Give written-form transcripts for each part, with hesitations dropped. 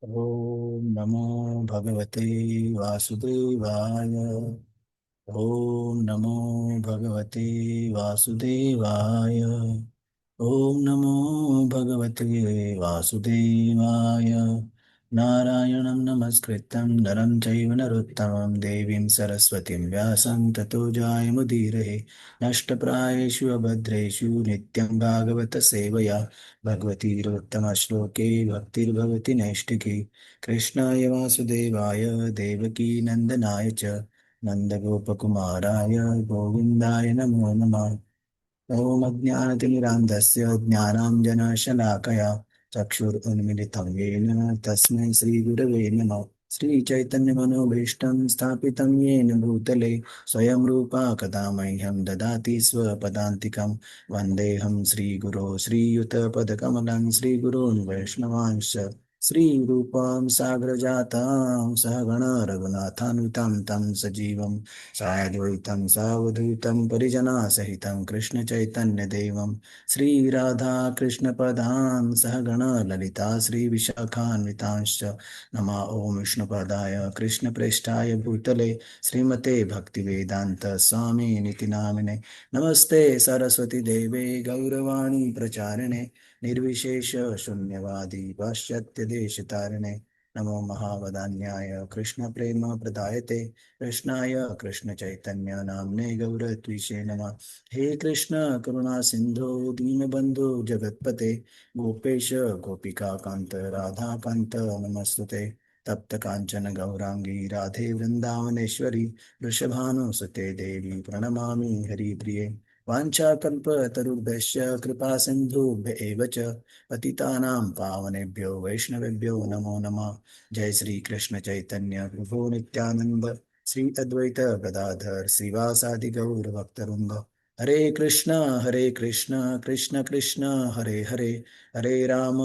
ॐ नमो भगवते वासुदेवाय। ॐ नमो भगवते वासुदेवाय। ॐ नमो भगवते वासुदेवाय। नारायणं नमस्कृतं नरं चैव नरोत्तमं देवीं सरस्वतीं व्यासं ततो जायमुदीरये। नष्टप्रायेषु अभद्रेषु नित्यं भागवत सेवया भगवतीरोत्तमश्लोके भक्तिर्भवति नैष्टिकी। कृष्णाय वासुदेवाय देवकी नन्दनाय च नन्दगोपकुमाराय गोविन्दाय नमो नमः। ॐ अज्ञानतिमिरान्धस्य ज्ञानाञ्जनशलाकया चक्षुरुन्मिलितं येन तस्मै श्रीगुरवे नमः। श्रीचैतन्यमनोभीष्टं स्थापितं येन भूतले स्वयं रूपा कदा मह्यं ददाति स्वपदान्तिकं। वन्देऽहं श्रीगुरो श्रीयुतपदकमलं श्रीगुरून् वैष्णवांश्च श्रीरूपां साग्रजातां सहगण रघुनाथान्वितं तं सजीवं साद्वैतं सावधूतं परिजनासहितं कृष्णचैतन्यदेवं श्रीराधाकृष्णपदां सहगण ललिता श्रीविशाखान्वितांश्च नमः। ॐ विष्णुपदाय कृष्णप्रेष्ठाय भूतले श्रीमते भक्तिवेदान्त स्वामी निति नामिने नमस्ते सरस्वती देवे गौरवाणी प्रचारिणे निर्विशेष शून्यवादी पाश्चात्यदेशतारिणे नमो महावदान्याय कृष्णप्रेम प्रदायते कृष्णाय कृष्णचैतन्य नाम्ने गौरत्विषे नमः। हे कृष्ण करुणा सिंधु दीनबंधु जगत्पते गोपेश गोपिकान्त राधाकान्त नमस्तुते। तप्त कांचन गौरांगी राधे वृंदावनेश्वरी वृषभानुसुते देवी प्रणमामि हरिप्रिये। वाञ्छाकल्पतरुभ्यश्च कृपा सिन्धुभ्य एव च पतितानां पावनेभ्यो वैष्णवेभ्यो नमो नमः। जय श्री कृष्ण चैतन्य प्रभु नित्यानंद श्री अद्वैत गदाधर श्रीवासादि गौर भक्तवृंद। हरे कृष्ण कृष्ण कृष्ण हरे हरे हरे राम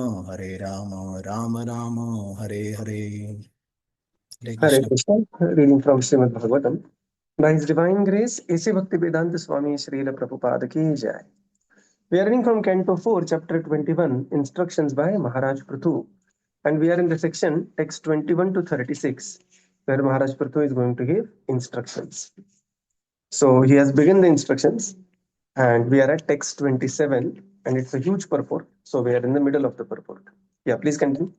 राम राम हरे हरे। हरे Hare Krishna. Krishna, reading from Srimad Bhagavatam. By His Divine Grace, A.C. Bhaktivedanta Swami Srila Prabhupada Ki Jai. We are reading from Canto 4, Chapter 21, Instructions by Maharaj Prithu. And we are in the section text 21 to 36, where Maharaj Prithu is going to give instructions. So he has begun the instructions, and we are at text 27, and it's a huge purport. So we are in the middle of the purport. Yeah, please continue.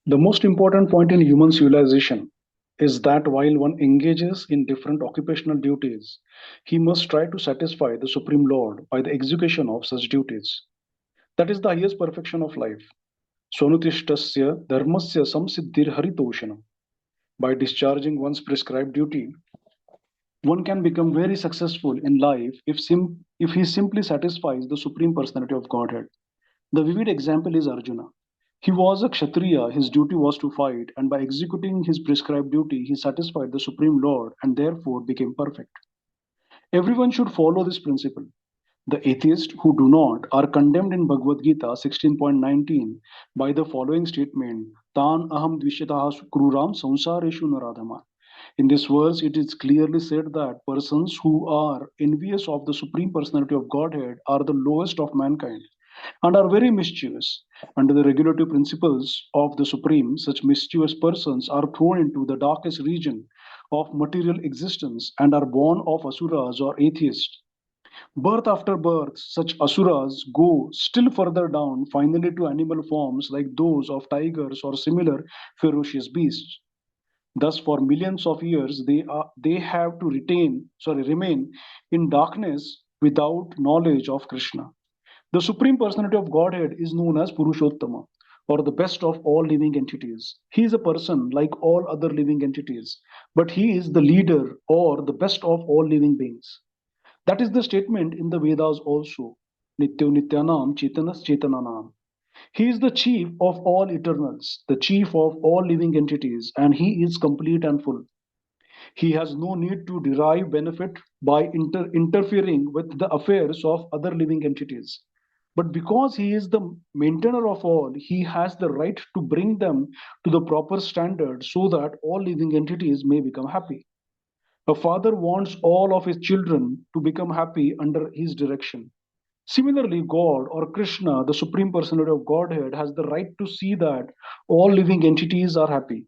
The most important point in human civilization is that while one engages in different occupational duties, he must try to satisfy the Supreme Lord by the execution of such duties. That is the highest perfection of life. Swanutishtasya dharmasya samsiddhir haritoshanam. By discharging one's prescribed duty, one can become very successful in life if he simply satisfies the Supreme Personality of Godhead. The vivid example is Arjuna. He was a Kshatriya, his duty was to fight, and by executing his prescribed duty, he satisfied the Supreme Lord and therefore became perfect. Everyone should follow this principle. The atheists who do not are condemned in Bhagavad Gita 16.19 by the following statement: Tan aham dvishyatah kruram samsareshu naradhama. In this verse, it is clearly said that persons who are envious of the Supreme Personality of Godhead are the lowest of mankind and are very mischievous. Under the regulative principles of the Supreme, such mischievous persons are thrown into the darkest region of material existence and are born of asuras or atheists. Birth after birth, such asuras go still further down, finally to animal forms like those of tigers or similar ferocious beasts. Thus, for millions of years, they have to remain in darkness without knowledge of Krishna. The Supreme Personality of Godhead is known as Purushottama, or the best of all living entities. He is a person like all other living entities, but he is the leader or the best of all living beings. That is the statement in the Vedas also. Nityo Nityanam Chetanas Chetananam. He is the chief of all eternals, the chief of all living entities, and he is complete and full. He has no need to derive benefit by interfering with the affairs of other living entities. But because he is the maintainer of all, he has the right to bring them to the proper standard so that all living entities may become happy. A father wants all of his children to become happy under his direction. Similarly, God or Krishna, the Supreme Personality of Godhead, has the right to see that all living entities are happy.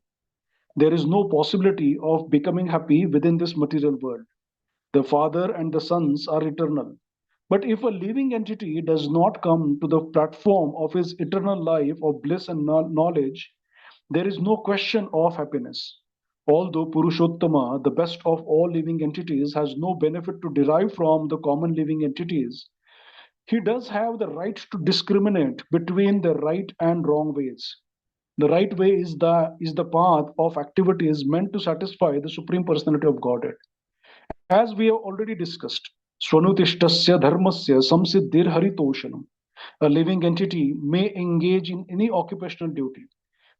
There is no possibility of becoming happy within this material world. The Father and the Sons are eternal. But if a living entity does not come to the platform of his eternal life of bliss and knowledge, there is no question of happiness. Although Purushottama, the best of all living entities, has no benefit to derive from the common living entities, he does have the right to discriminate between the right and wrong ways. The right way is the path of activities meant to satisfy the Supreme Personality of Godhead. As we have already discussed, Swanutishtasya dharmasya samsiddhir haritoshanam. A living entity may engage in any occupational duty.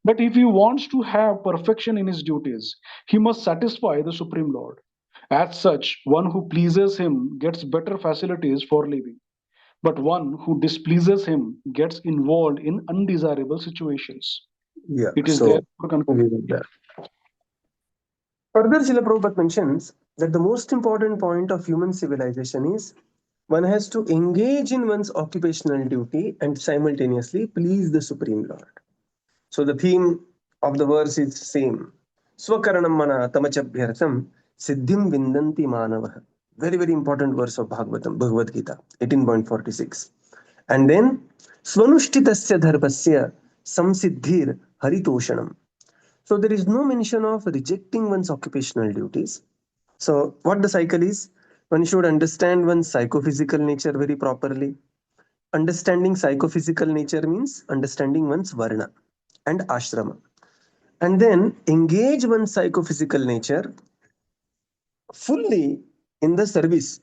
But if he wants to have perfection in his duties, he must satisfy the Supreme Lord. As such, one who pleases him gets better facilities for living, but one who displeases him gets involved in undesirable situations. Yeah, It is so therefore con- we will there. Further, Srila Prabhupada mentions that the most important point of human civilization is one has to engage in one's occupational duty and simultaneously please the Supreme Lord. So the theme of the verse is same. Swakaranam mana tamachabhyartham siddhim vindanti manavah. Very, very important verse of Bhagavad Gita, 18.46. And then Swanushthitasya dharmasya samsiddhir haritoshanam. So there is no mention of rejecting one's occupational duties. So what the cycle is, one should understand one's psychophysical nature very properly. Understanding psychophysical nature means understanding one's varna and ashrama. And then engage one's psychophysical nature fully in the service,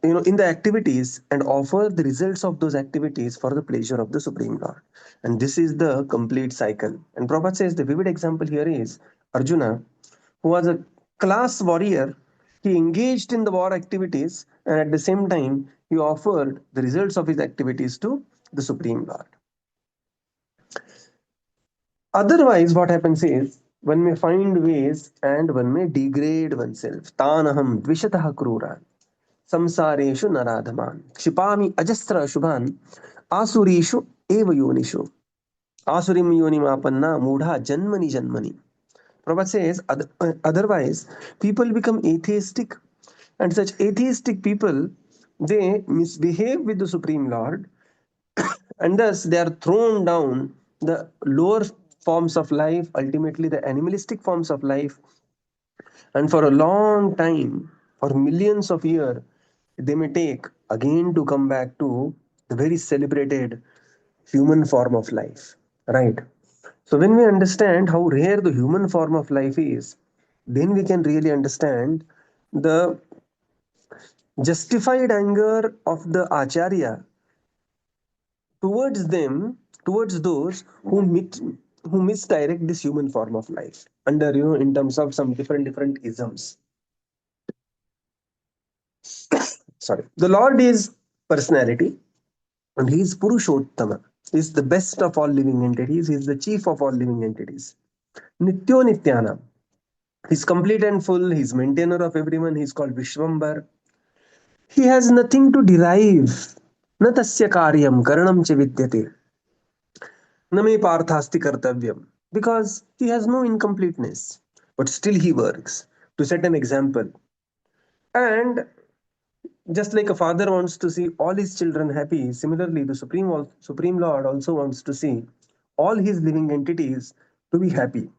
in the activities, and offer the results of those activities for the pleasure of the Supreme Lord. And this is the complete cycle. And Prabhupada says the vivid example here is Arjuna, who was a class warrior. He engaged in the war activities, and at the same time, he offered the results of his activities to the Supreme Lord. Otherwise, what happens is one may find ways and one may degrade oneself. Tanaham dvishatah krura samsareshu naradhaman kshipami ajastra shubhan asurishu eva yonishu asurim yonimapanna mudha janmani janmani. Prabhupada says otherwise people become atheistic, and such atheistic people, they misbehave with the Supreme Lord, and thus they are thrown down the lower forms of life, ultimately the animalistic forms of life, and for a long time, for millions of years, they may take again to come back to the very celebrated human form of life, right? So when we understand how rare the human form of life is, then we can really understand the justified anger of the acharya towards them, towards those who misdirect this human form of life under, in terms of some different isms. Sorry, the Lord is personality, and He is Purushottama. He is the best of all living entities. He is the chief of all living entities. Nityo Nityanam. He's complete and full. He's maintainer of everyone. He's called Vishwambar. He has nothing to derive. Na tasya karyam karanam cha vidyate. Name parthasti kartavyam. Because he has no incompleteness. But still he works. To set an example. And just like a father wants to see all his children happy, similarly the Supreme Lord also wants to see all his living entities to be happy.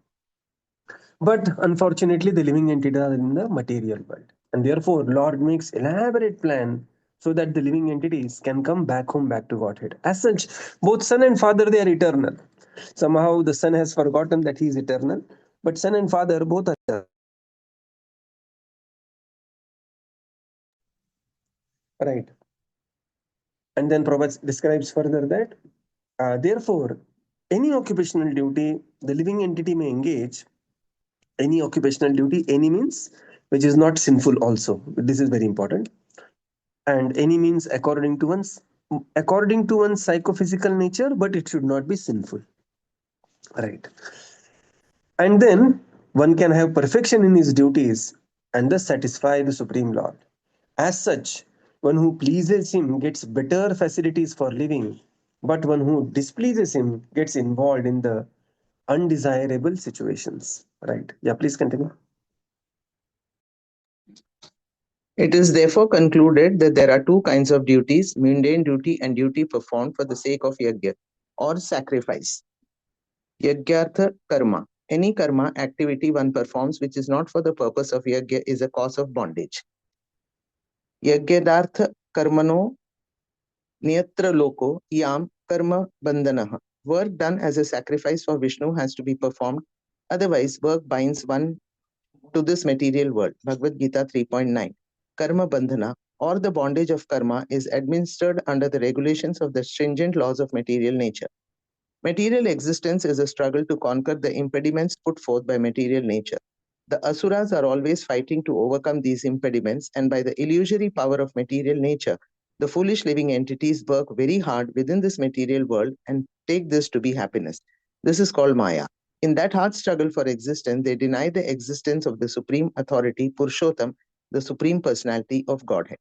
But unfortunately, the living entities are in the material world. And therefore, Lord makes elaborate plan so that the living entities can come back home, back to Godhead. As such, both Son and Father, they are eternal. Somehow the Son has forgotten that he is eternal, but Son and Father both are eternal. Right. And then Prabhupada describes further that, therefore, any occupational duty the living entity may engage, any occupational duty, any means which is not sinful also. This is very important. And any means according to one's psychophysical nature, but it should not be sinful. Right. And then one can have perfection in his duties and thus satisfy the Supreme Lord. As such, One who pleases him gets better facilities for living, but one who displeases him gets involved in the undesirable situations. Right? Yeah, please continue. It is therefore concluded that there are two kinds of duties, mundane duty and duty performed for the sake of yajna or sacrifice. Yajnartha karma. Any karma activity one performs which is not for the purpose of yajna is a cause of bondage. Yajnadartha karmano niyatra loko yam karma bandhanah. Work done as a sacrifice for Vishnu has to be performed. Otherwise, work binds one to this material world. Bhagavad Gita 3.9. Karma bandhana or the bondage of karma is administered under the regulations of the stringent laws of material nature. Material existence is a struggle to conquer the impediments put forth by material nature. The asuras are always fighting to overcome these impediments, and by the illusory power of material nature, the foolish living entities work very hard within this material world and take this to be happiness. This is called Maya. In that hard struggle for existence, they deny the existence of the supreme authority, Purushottam, the supreme personality of Godhead.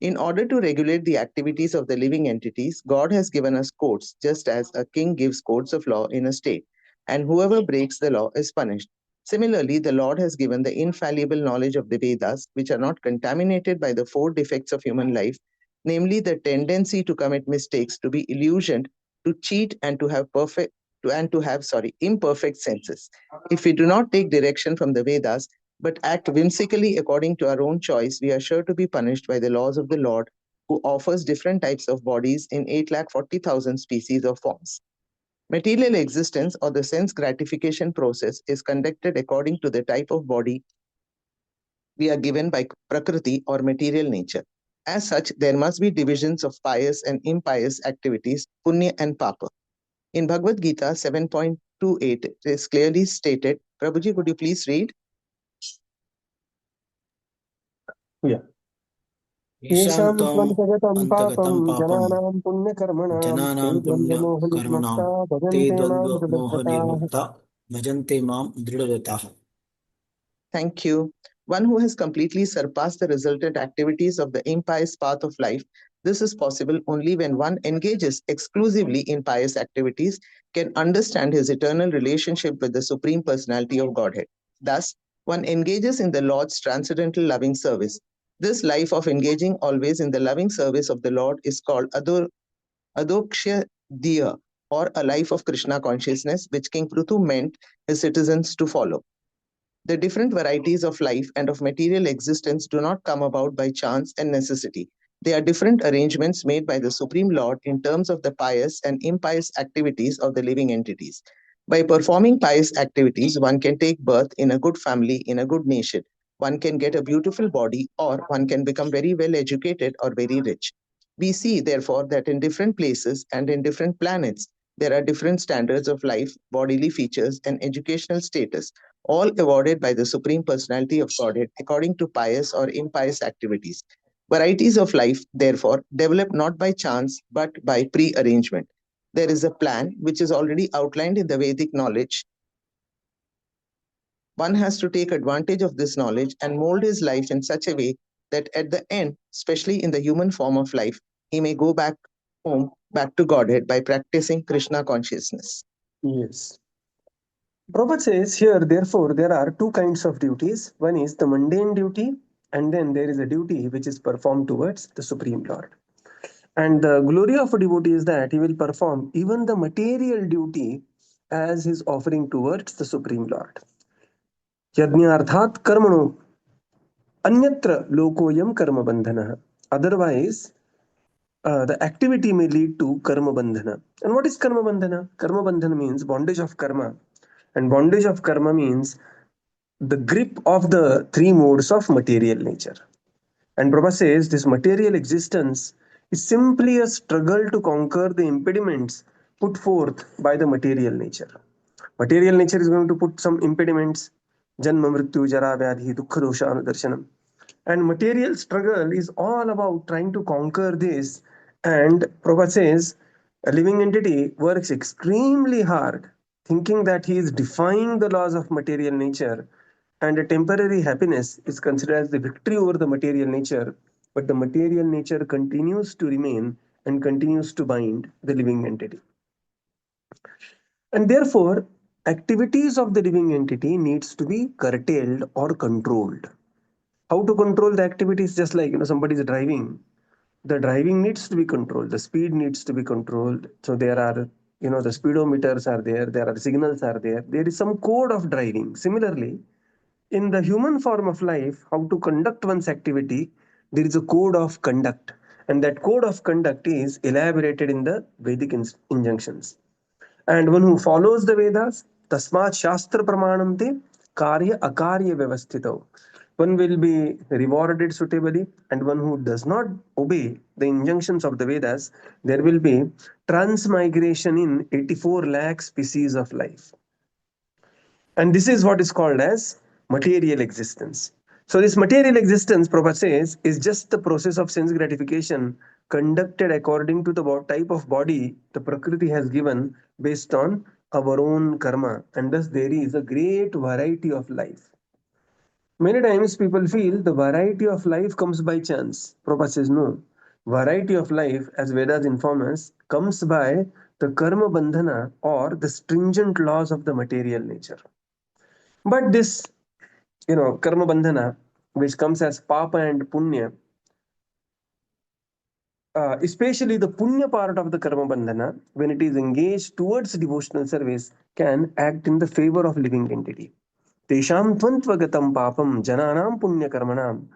In order to regulate the activities of the living entities, God has given us courts, just as a king gives courts of law in a state, and whoever breaks the law is punished. Similarly, the Lord has given the infallible knowledge of the Vedas, which are not contaminated by the four defects of human life, namely the tendency to commit mistakes, to be illusioned, to cheat, and to have imperfect senses. If we do not take direction from the Vedas, but act whimsically according to our own choice, we are sure to be punished by the laws of the Lord, who offers different types of bodies in 8,40,000 species of forms. Material existence or the sense gratification process is conducted according to the type of body we are given by Prakriti or material nature. As such, there must be divisions of pious and impious activities, punya and papa. In Bhagavad Gita 7.28, it is clearly stated. Prabhuji, could you please read? Yeah. येषां येषां त्वम् त्वन्तगतं पापं अन्तगतं पापं जनानां पुण्यकर्मणां ते जनानां द्वन्द्वमोहनिर्मुक्ता पुण्यकर्मणां ते भजन्ते मां दृढव्रताः. द्वन्द्वमोहनिर्मुक्ता भजन्ते मां दृढव्रताः. Thank you. One who has completely surpassed the resultant activities of the impious path of life. This is possible only when one engages exclusively in pious activities, can understand his eternal relationship with the Supreme Personality of Godhead. Thus, one engages in the Lord's transcendental loving service. This life of engaging always in the loving service of the Lord is called Adoksha Diya, or a life of Krishna consciousness, which King Prithu meant his citizens to follow. The different varieties of life and of material existence do not come about by chance and necessity. They are different arrangements made by the Supreme Lord in terms of the pious and impious activities of the living entities. By performing pious activities, one can take birth in a good family, in a good nation. One can get a beautiful body, or one can become very well educated or very rich. We see, therefore, that in different places and in different planets, there are different standards of life, bodily features, and educational status, all awarded by the Supreme Personality of Godhead according to pious or impious activities. Varieties of life, therefore, develop not by chance but by pre-arrangement. There is a plan which is already outlined in the Vedic knowledge. One has to take advantage of this knowledge and mold his life in such a way that at the end, especially in the human form of life, he may go back home, back to Godhead by practicing Krishna consciousness. Yes. Prabhupada says here, therefore, there are two kinds of duties. One is the mundane duty, and then there is a duty which is performed towards the Supreme Lord. And the glory of a devotee is that he will perform even the material duty as his offering towards the Supreme Lord. Yajnarthat karmano anyatra lokoyam karma bandhana. Otherwise, the activity may lead to karma bandhana. And what is karma bandhana? Karma bandhana means bondage of karma. And bondage of karma means the grip of the three modes of material nature. And Prabhupada says this material existence is simply a struggle to conquer the impediments put forth by the material nature. Material nature is going to put some impediments, janma mrityu jara vyadhi dukkha dosha anudarshanam. And material struggle is all about trying to conquer this. And Prabhupada says a living entity works extremely hard, thinking that he is defying the laws of material nature, and a temporary happiness is considered as the victory over the material nature, but the material nature continues to remain and continues to bind the living entity. And therefore, activities of the living entity needs to be curtailed or controlled. How to control the activities? Just like somebody is driving, the driving needs to be controlled, the speed needs to be controlled. So there are the speedometers are there are signals are there is some code of driving. Similarly, in the human form of life, how to conduct one's activity, there is a code of conduct, and that code of conduct is elaborated in the Vedic injunctions. And one who follows the Vedas, tasmat shastra pramanante karya akarya vyavasthito, one will be rewarded suitably, and one who does not obey the injunctions of the Vedas, there will be transmigration in 84 lakh species of life. And this is what is called as material existence. So this material existence, Prabhupada says, is just the process of sense gratification conducted according to the type of body the Prakriti has given based on our own karma. And thus there is a great variety of life. Many times people feel the variety of life comes by chance. Prabhupada says no. Variety of life, as Vedas inform us, comes by the karma bandhana or the stringent laws of the material nature. But this, karma bandhana, which comes as papa and punya, especially the punya part of the karma bandhana, when it is engaged towards devotional service, can act in the favor of living entity. Tesham tvantvagatam papam jananam punya karmanam.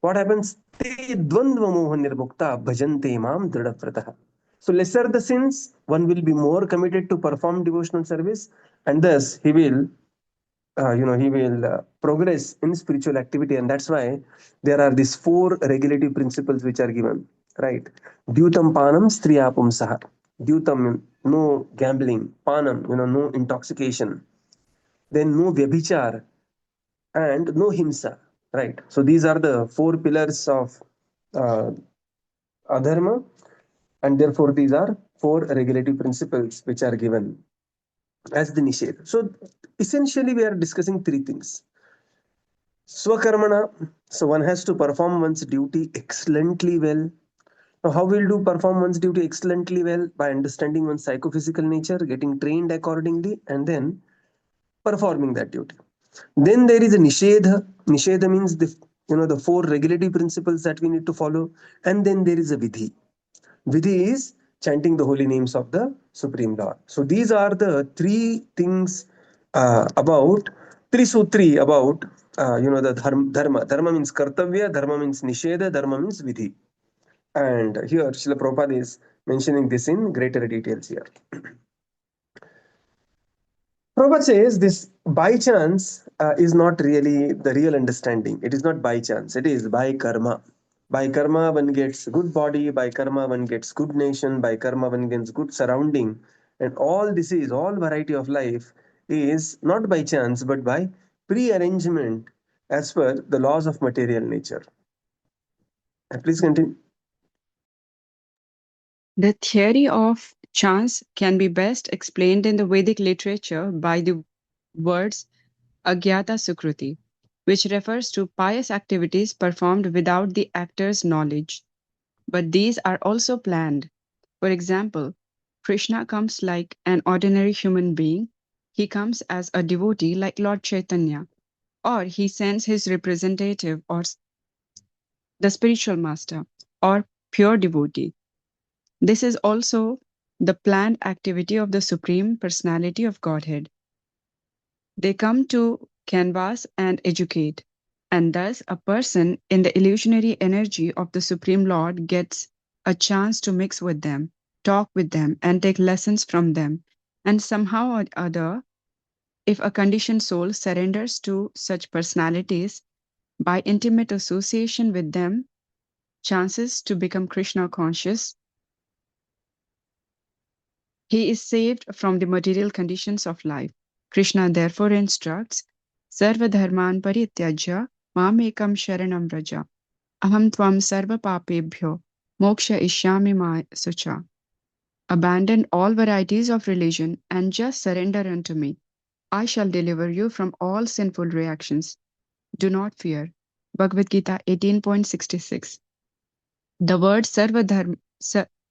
What happens? Te dvandva moha nirbhukta bhajante mam dridavratah. So lesser the sins, one will be more committed to perform devotional service, and thus he will progress in spiritual activity. And that's why there are these 4 regulative principles which are given, right? Dyutam panam striyapum saha. Dyutam, no gambling. Panam, no intoxication. Then no vyabhichar and no himsa, right? So these are the 4 pillars of uh, adharma, and therefore these are 4 regulative principles which are given as the nishedha. So essentially we are discussing 3 things. Swakarmana, so one has to perform one's duty excellently well. Now, how will do perform one's duty excellently well? By understanding one's psychophysical nature, getting trained accordingly, and then performing that duty. Then there is a nishedha. Nishedha means the 4 regulative principles that we need to follow, and then there is a vidhi. Vidhi is chanting the holy names of the Supreme Lord. So these are the 3 things about Trisutri about the dharma. Dharma means kartavya, dharma means nisheda, dharma means vidhi. And here Srila Prabhupada is mentioning this in greater details here. Prabhupada says this by chance is not really the real understanding. It is not by chance. It is by karma. By karma, one gets good body. By karma, one gets good nation. By karma, one gets good surrounding. And all variety of life is not by chance, but by pre-arrangement as per the laws of material nature. Please continue. The theory of chance can be best explained in the Vedic literature by the words Agyata Sukruti, which refers to pious activities performed without the actor's knowledge. But these are also planned. For example, Krishna comes like an ordinary human being. He comes as a devotee like Lord Chaitanya, or he sends his representative or the spiritual master or pure devotee. This is also the planned activity of the Supreme Personality of Godhead. They come to canvass and educate, and thus a person in the illusionary energy of the Supreme Lord gets a chance to mix with them, talk with them, and take lessons from them. And somehow or other, if a conditioned soul surrenders to such personalities by intimate association with them, chances to become Krishna conscious, he is saved from the material conditions of life. Krishna therefore instructs, Sarva dharman parityajya mamekam sharanam vraja. Aham tvam sarva papebhyo moksha ishyami ma sucha. Abandon all varieties of religion and just surrender unto me. I shall deliver you from all sinful reactions. Do not fear. Bhagavad Gita 18.66. The word sarva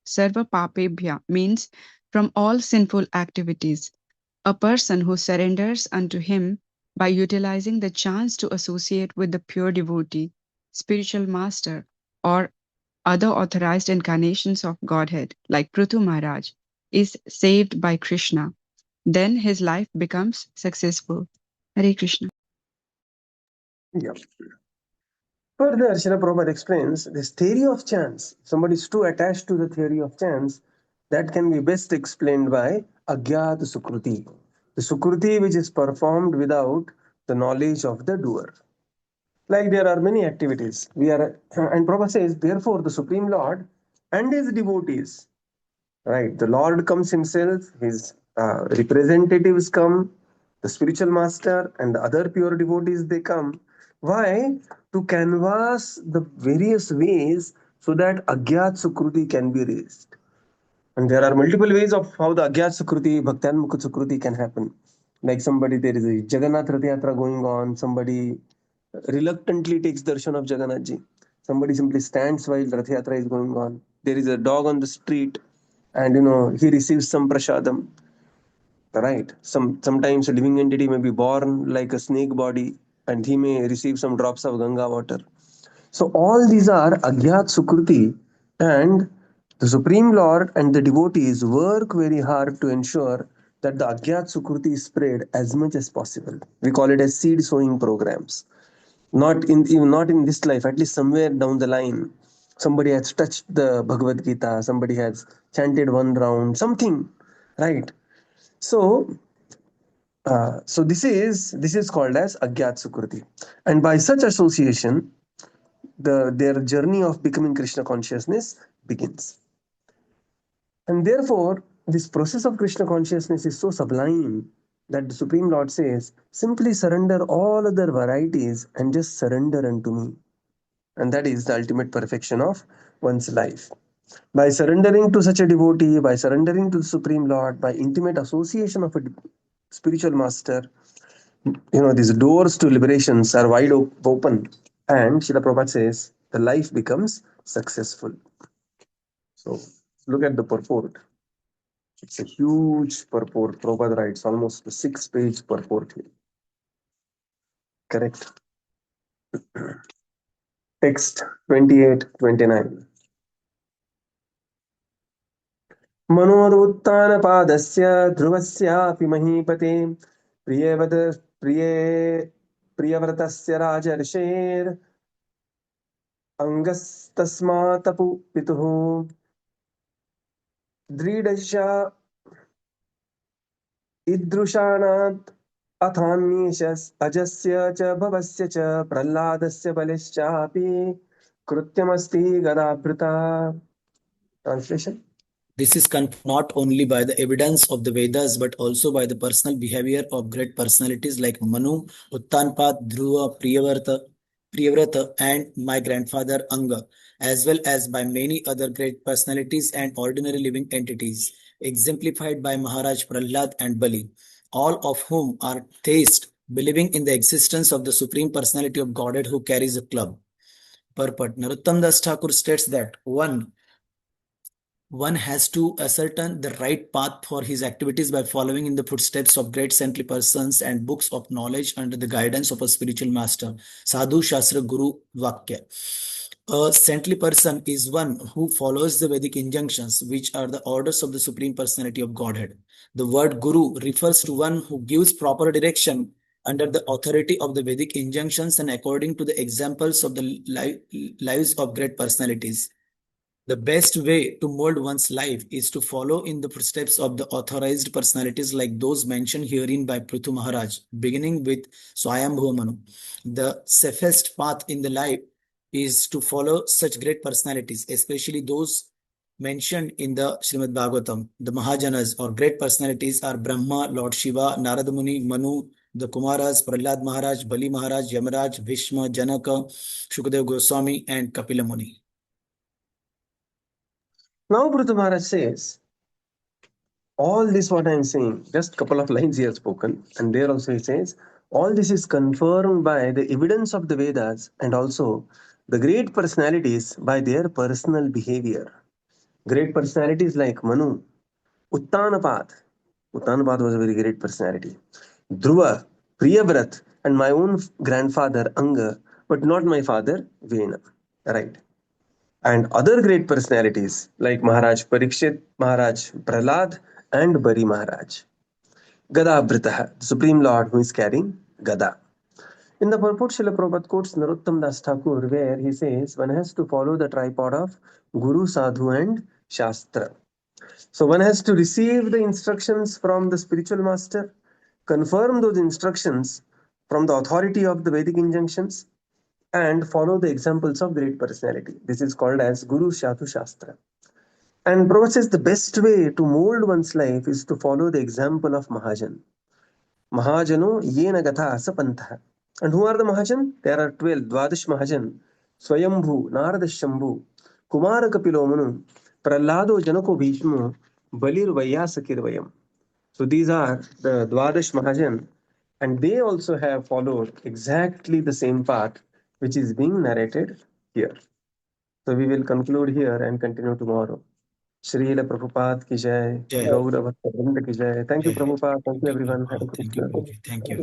papebhya means from all sinful activities. A person who surrenders unto him by utilizing the chance to associate with the pure devotee, spiritual master, or other authorized incarnations of Godhead, like Prithu Maharaj, is saved by Krishna. Then his life becomes successful. Hare Krishna. Yeah. Further, Srila Prabhupada explains this theory of chance. Somebody is too attached to the theory of chance, that can be best explained by Agyat Sukruti. The Sukruti which is performed without the knowledge of the doer. Like there are many activities. And Prabhupada says, therefore, the Supreme Lord and his devotees, right? The Lord comes himself, his representatives come, the spiritual master and the other pure devotees, they come. Why? To canvass the various ways so that Agyat Sukruti can be raised. And there are multiple ways of how the Agyat Sukruti, Bhaktanmukha Sukruti can happen. Like somebody, there is a Jagannath Rath Yatra going on, somebody reluctantly takes darshan of Jagannath Ji. Somebody simply stands while Rath Yatra is going on. There is a dog on the street and he receives some prasadam. Right. Sometimes a living entity may be born like a snake body and he may receive some drops of Ganga water. So all these are Agyat Sukruti, and the Supreme Lord and the devotees work very hard to ensure that the Agyat Sukruti is spread as much as possible. We call it as seed sowing programs. Not in this life, at least somewhere down the line, somebody has touched the Bhagavad Gita, somebody has chanted one round, something, right? So this is called as Agyat Sukruti, and by such association, their journey of becoming Krishna consciousness begins. And therefore, this process of Krishna consciousness is so sublime that the Supreme Lord says, simply surrender all other varieties and just surrender unto me. And that is the ultimate perfection of one's life. By surrendering to such a devotee, by surrendering to the Supreme Lord, by intimate association of a spiritual master, these doors to liberations are wide open. And Srila Prabhupada says, the life becomes successful. So look at the purport. It's a huge purport. Prabhupada writes almost a 6-page purport here. Correct. Text 28-29. मनोदुत्थानपादस्य ध्रुवस्यापि महीपते प्रियव्रतस्य राजर्षेर् अङ्गस्तस्मात्तपु पितुः दृढशा ईदृशानात् अथान्येष अजस्य च भवस्य च प्रह्लादस्य बलिश्चापि कृत्यमस्ति गदाभृता. Translation. This is confirmed not only by the evidence of the Vedas but also by the personal behavior of great personalities like Manu, Uttanpad, Dhruva, Priyavrata, and my grandfather Anga, as well as by many other great personalities and ordinary living entities, exemplified by Maharaj Prahlad and Bali, all of whom are theists, believing in the existence of the Supreme Personality of Godhead who carries a club. Purport. Narottam Das Thakur states that one has to ascertain the right path for his activities by following in the footsteps of great saintly persons and books of knowledge under the guidance of a spiritual master, Sadhu Shastra Guru Vakya. A saintly person is one who follows the Vedic injunctions, which are the orders of the Supreme Personality of Godhead. The word Guru refers to one who gives proper direction under the authority of the Vedic injunctions and according to the examples of the lives of great personalities. The best way to mold one's life is to follow in the footsteps of the authorized personalities like those mentioned herein by Prithu Maharaj, beginning with Swayambhuva Manu. The safest path in the life is to follow such great personalities, especially those mentioned in the Srimad Bhagavatam. The Mahajanas or great personalities are Brahma, Lord Shiva, Narada Muni, Manu, the Kumaras, Prahlad Maharaj, Bali Maharaj, Yamaraj, Bhishma, Janaka, Shukadev Goswami, and Kapila Muni. Now Prithu Maharaj says, all this what I am saying, just couple of lines he has spoken, and there also he says, all this is confirmed by the evidence of the Vedas and also the great personalities by their personal behavior. Great personalities like Manu, Uttanapad. Uttanapad was a very great personality. Dhruva, Priyavrat, and my own grandfather Anga, but not my father Vena. Right. And other great personalities like Maharaj Parikshit, Maharaj Prahlad, and Bari Maharaj. Gada Britaha, the Supreme Lord who is carrying Gada. In the purport, Srila Prabhupada quotes Narottam Das Thakur, where he says one has to follow the tripod of Guru, Sadhu, and Shastra. So one has to receive the instructions from the spiritual master, confirm those instructions from the authority of the Vedic injunctions, and follow the examples of great personality. This is called as Guru Sadhu Shastra. And Prabhupada says the best way to mold one's life is to follow the example of Mahajan. Mahajano yena gatha sapantha. And who are the Mahajan? There are 12, Dwadash Mahajan, Swayambhu, Narada Shambhu, Kumara Kapilomanu, Prahlado Janako Bhishmu, Balir Vayasakir Vayam. So these are the Dwadash Mahajan, and they also have followed exactly the same path which is being narrated here. So we will conclude here and continue tomorrow. Srila Prabhupada ki jai, Jai. Gaura Bhakta ki jai. Thank you, Jai. Prabhupada. Thank you, everyone. Hare Thank you, Krishna. Prabhuji. Thank you.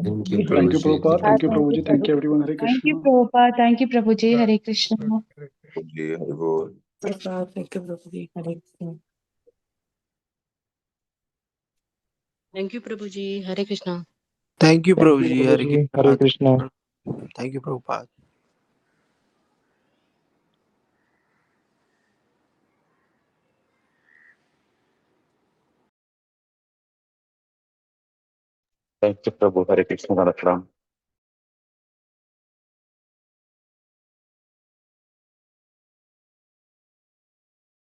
Thank you, Thank you, Prabhuji. Prabhupada. Thank you, Prabhuji. Thank you, Prabhu. everyone. Hare Thank you, Krishna. Prabhupada. Thank you, Prabhuji. Hare Krishna. Prabhuji, Hare Bol. Prabhupada, thank you, Prabhuji. Hare Krishna. Thank you, Prabhuji. Hare Krishna. Thank you, Thank you, Prabhuji. Hare Prabhuji. Hare Krishna. Krishna. Thank you, Prabhupada. Thank you, Prabhu. Hare Krishna. Ram.